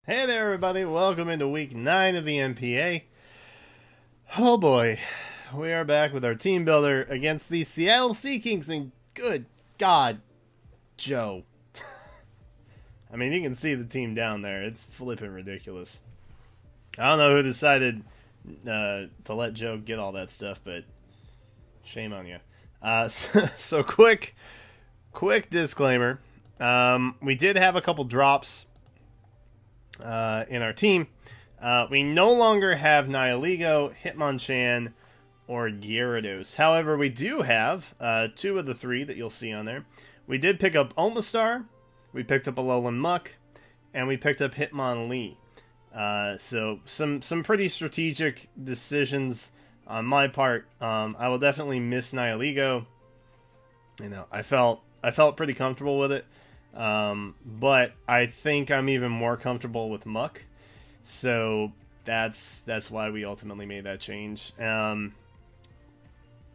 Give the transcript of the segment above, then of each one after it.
Hey there, everybody. Welcome into week 9 of the NPA. Oh boy, we are back with our team builder against the Seattle Seakings, and good God, Joe. I mean, you can see the team down there. It's flipping ridiculous. I don't know who decided to let Joe get all that stuff, but shame on you. So quick disclaimer. We did have a couple drops in our team. We no longer have Nihiligo, Hitmonchan, or Gyarados. However, we do have 2 of the 3 that you'll see on there. We did pick up Omastar, we picked up Alolan Muck, and we picked up Hitmonlee. So some pretty strategic decisions on my part. I will definitely miss Nihiligo. You know, I felt pretty comfortable with it. But I think I'm even more comfortable with Muck, so that's why we ultimately made that change.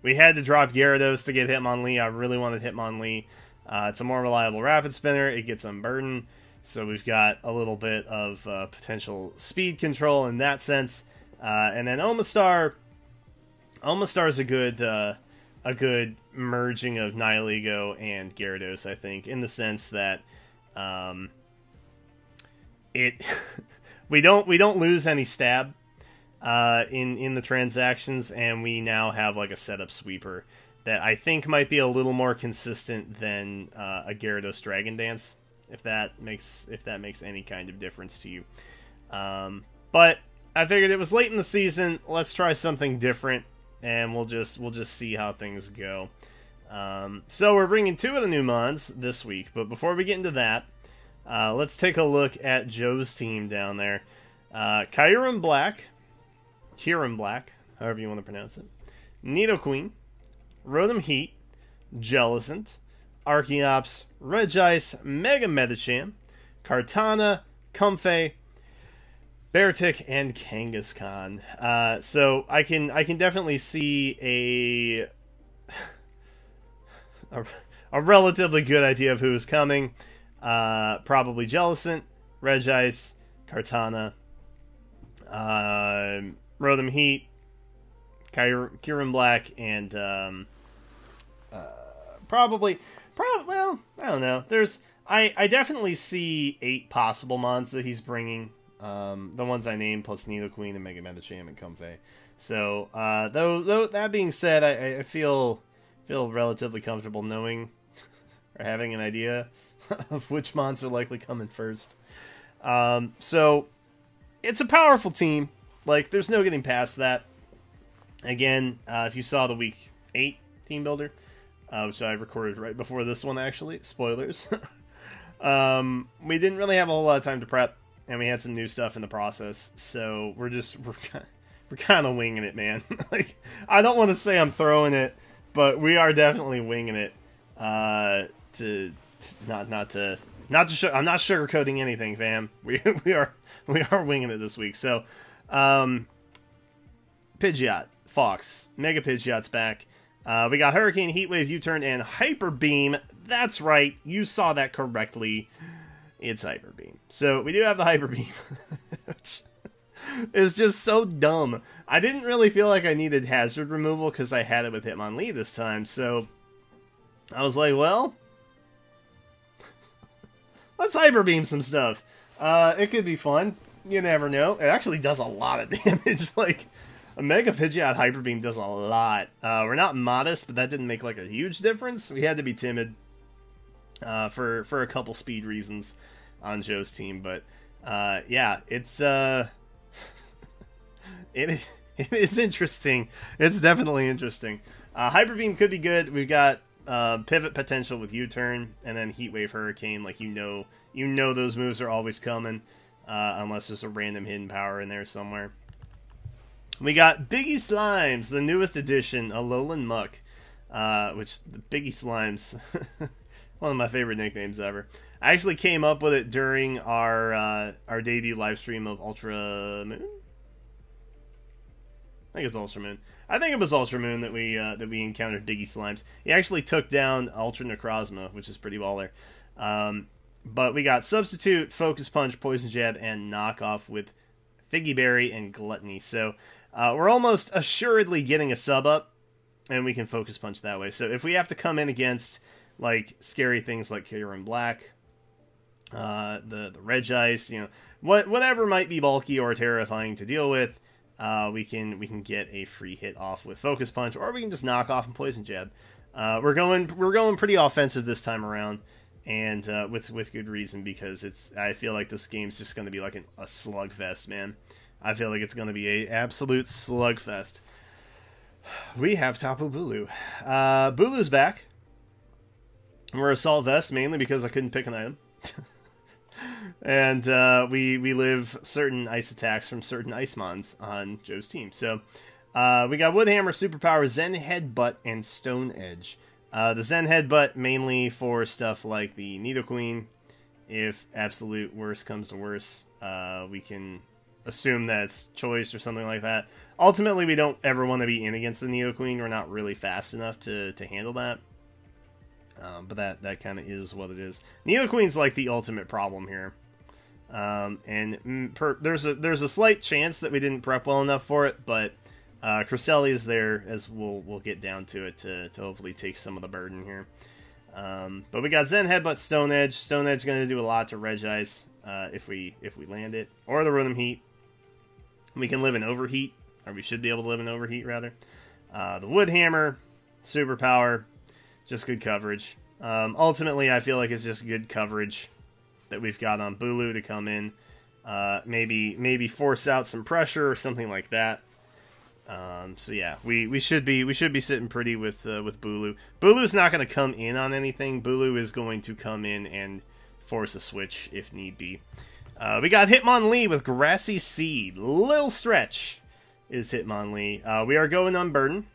We had to drop Gyarados to get Hitmonlee. I really wanted Hitmonlee. It's a more reliable rapid spinner. It gets unburdened, so we've got a little bit of potential speed control in that sense. And then Omastar is a good merging of Nihiligo and Gyarados, I think, in the sense that we don't lose any stab in the transactions, and we now have like a setup sweeper that I think might be a little more consistent than a Gyarados Dragon Dance, if that makes any kind of difference to you. But I figured it was late in the season. Let's try something different, and we'll just see how things go. So we're bringing 2 of the new mons this week, but before we get into that, let's take a look at Joe's team down there. Kyurem Black, however you want to pronounce it, Nidoqueen, Rotom Heat, Jellicent, Archeops, Regice, Mega Medicham, Kartana, Comfey, Beartic, and Kangaskhan. So I can definitely see a relatively good idea of who's coming. Probably Jellicent, Regice, Kartana, Rotom Heat, Kyurem Black, and probably, well, I don't know. I definitely see 8 possible mons that he's bringing. The ones I named, plus Nidoqueen and Mega Medicham and Comfey. So, though that being said, I feel relatively comfortable knowing or having an idea of which mons are likely coming first. So, it's a powerful team. Like, there's no getting past that. Again, if you saw the week 8 team builder, which I recorded right before this one, actually, spoilers. We didn't really have a whole lot of time to prep, and we had some new stuff in the process, so we're kind of winging it, man. Like, I don't want to say I'm throwing it, but we are definitely winging it. I'm not sugarcoating anything, fam. We are winging it this week. So, Pidgeot, Fox, Mega Pidgeot's back. We got Hurricane, Heatwave, U-Turn, and Hyper Beam. That's right, you saw that correctly. It's Hyper Beam. So we do have the Hyper Beam. It's just so dumb. I didn't really feel like I needed hazard removal because I had it with Hitmonlee this time. So I was like, well, let's Hyper Beam some stuff. It could be fun. You never know. It actually does a lot of damage. Like, a Mega Pidgeot Hyper Beam does a lot. We're not modest, but that didn't make like a huge difference. We had to be timid for a couple speed reasons on Joe's team, but yeah, it's it is interesting. It's definitely interesting. Hyper Beam could be good. We've got pivot potential with U-Turn, and then Heat Wave, Hurricane. Like, you know those moves are always coming, unless there's a random hidden power in there somewhere. We got Biggie Slimes, the newest addition, Alolan Muck, which the Biggie Slimes, one of my favorite nicknames ever. I actually came up with it during our debut live stream of Ultra Moon. I think it's Ultra Moon. I think it was Ultra Moon that we encountered Biggie Slimes. He actually took down Ultra Necrozma, which is pretty baller. But we got Substitute, Focus Punch, Poison Jab, and Knockoff with Figgy Berry and Gluttony. So we're almost assuredly getting a sub up, and we can Focus Punch that way. So if we have to come in against like scary things like Kyurem Black, the Regice, you know, whatever might be bulky or terrifying to deal with, we can get a free hit off with Focus Punch, or we can just knock off and Poison Jab. We're going pretty offensive this time around, and with good reason, because I feel like this game's just going to be like a slugfest, man. I feel like it's going to be a absolute slugfest. We have Tapu Bulu. Bulu's back. We're Assault Vest mainly because I couldn't pick an item. And we live certain ice attacks from certain ice mons on Joe's team. So we got Wood Hammer, Superpower, Zen Headbutt, and Stone Edge. The Zen Headbutt mainly for stuff like the Nidoqueen. If absolute worst comes to worst, we can assume that's choice or something like that. Ultimately, we don't ever want to be in against the Nidoqueen. We're not really fast enough to handle that. But that kind of is what it is. Nidoqueen's like the ultimate problem here. There's a slight chance that we didn't prep well enough for it, but Cresselia is there, as we'll get down to it, to hopefully take some of the burden here. But we got Zen Headbutt, Stone Edge. Stone Edge is going to do a lot to Regice if we land it, or the Rhythm Heat. We can live in Overheat, or we should be able to live in Overheat rather. The Wood Hammer, Superpower, just good coverage. Ultimately, I feel like it's just good coverage that we've got on Bulu to come in. Maybe force out some pressure or something like that. So yeah, we should be sitting pretty with Bulu. Bulu's not going to come in on anything. Bulu is going to come in and force a switch if need be. We got Hitmonlee with Grassy Seed. Lil Stretch is Hitmonlee. We are going Unburden.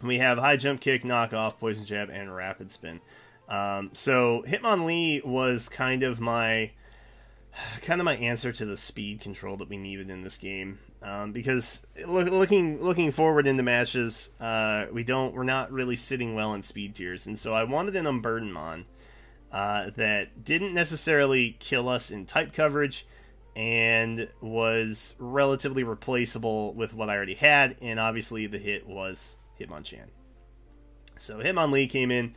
We have High Jump Kick, Knockoff, Poison Jab, and Rapid Spin. So Hitmonlee was kind of my answer to the speed control that we needed in this game. Because looking forward into matches, we're not really sitting well in speed tiers, and so I wanted an Unburden Mon that didn't necessarily kill us in type coverage and was relatively replaceable with what I already had, and obviously the hit was Hitmonchan. So Hitmonlee came in.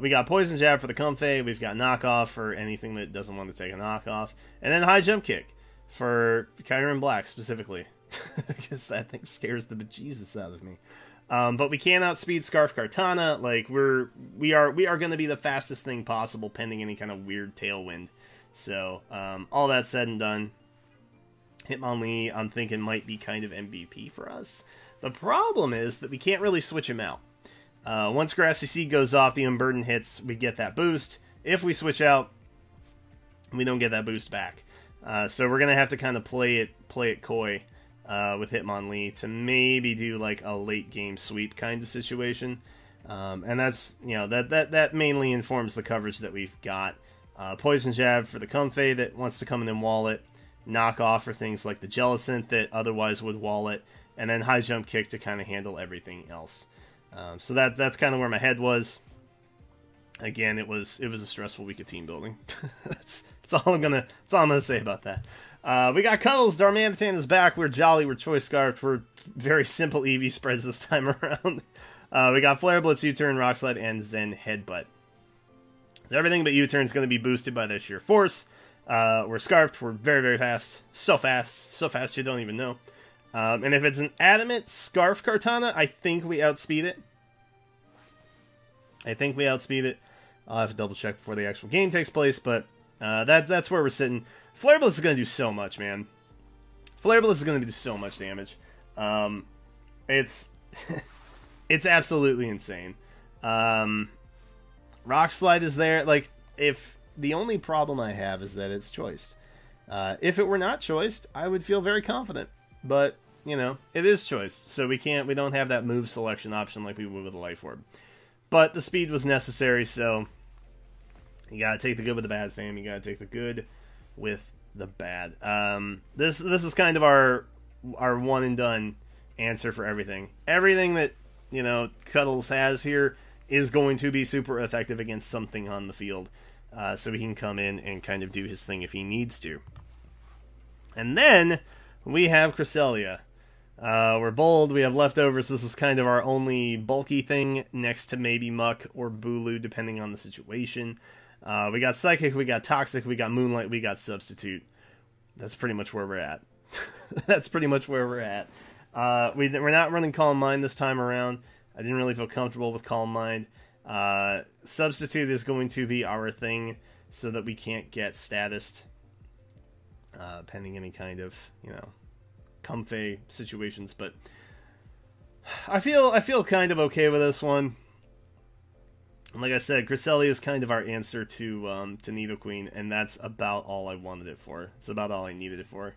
We got Poison Jab for the Comfey. We've got Knockoff for anything that doesn't want to take a knockoff, and then High Jump Kick for Kyurem Black specifically, because that thing scares the bejesus out of me. But we can't outspeed Scarf Kartana. Like we are going to be the fastest thing possible, pending any kind of weird tailwind. So all that said and done, Hitmonlee I'm thinking might be kind of MVP for us. The problem is that we can't really switch him out. Once Grassy Seed goes off, the Unburden hits, we get that boost. If we switch out, we don't get that boost back. So we're going to have to kind of play it coy with Hitmonlee to maybe do like a late game sweep kind of situation. And that's, that mainly informs the coverage that we've got. Poison Jab for the Comfey that wants to come in and wall it. Knockoff for things like the Jellicent that otherwise would wall it. And then High Jump Kick to kind of handle everything else. So that's kind of where my head was. Again, it was a stressful week of team building. that's all I'm gonna say about that. We got Cuddles. Darmanitan is back. We're jolly. We're Choice Scarfed. We're very simple EV spreads this time around. We got Flare Blitz, U-Turn, Rock Slide, and Zen Headbutt. So everything but U-Turn is going to be boosted by their sheer force. We're Scarfed. We're very, very fast. So fast you don't even know. And if it's an Adamant Scarf Kartana, I think we outspeed it. I'll have to double check before the actual game takes place, but that's where we're sitting. Flare Blitz is going to do so much, man. Flare Blitz is going to do so much damage. It's absolutely insane. Rock Slide is there. Like, if the only problem I have is that it's choiced. If it were not choiced, I would feel very confident. But, it is choiced, so we don't have that move selection option like we would with a Life Orb. But the speed was necessary, so you gotta take the good with the bad, fam. You gotta take the good with the bad. This is kind of our one and done answer for everything. Everything that Cuddles has here is going to be super effective against something on the field. so he can come in and kind of do his thing if he needs to. And then we have Cresselia. We're bold, we have leftovers. This is kind of our only bulky thing, next to maybe Muck or Bulu, depending on the situation. We got Psychic, we got Toxic, we got Moonlight, we got Substitute. That's pretty much where we're at. That's pretty much where we're at. We're not running Calm Mind this time around. I didn't really feel comfortable with Calm Mind. Substitute is going to be our thing, so that we can't get statused, pending any kind of, you know, comfy situations. But I feel kind of okay with this one. And like I said, Cresselia is kind of our answer to Nidoqueen, and that's about all I wanted it for. It's about all I needed it for.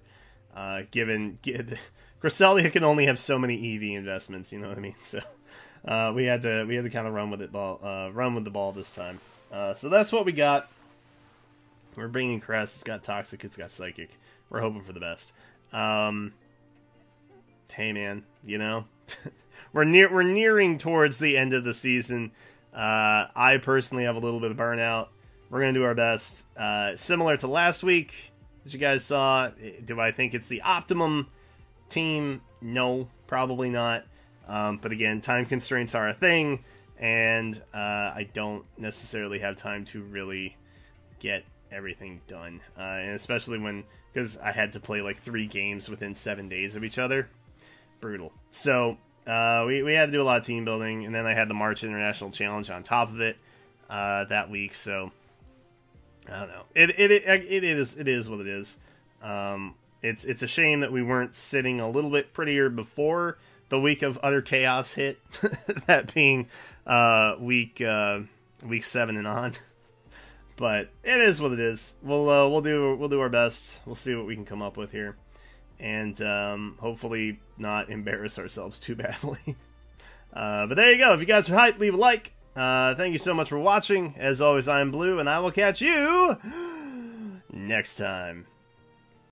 Cresselia can only have so many EV investments, you know what I mean? So we had to kind of run with the ball this time. So that's what we got. We're bringing Crest. It's got Toxic. It's got Psychic. We're hoping for the best. Hey man, you know, we're nearing towards the end of the season. I personally have a little bit of burnout. We're gonna do our best. Similar to last week, as you guys saw. Do I think it's the optimum team? No, probably not. But again, time constraints are a thing, and I don't necessarily have time to really get everything done. And especially because I had to play like 3 games within 7 days of each other. Brutal. So we had to do a lot of team building, and then I had the March International Challenge on top of it that week. So I don't know. It is what it is. It's a shame that we weren't sitting a little bit prettier before the week of utter chaos hit. That being week 7 and on. But it is what it is. We'll do our best. We'll see what we can come up with here, and hopefully not embarrass ourselves too badly. But there you go. If you guys are hyped, leave a like. Thank you so much for watching. As always, I'm Blue, and I will catch you next time.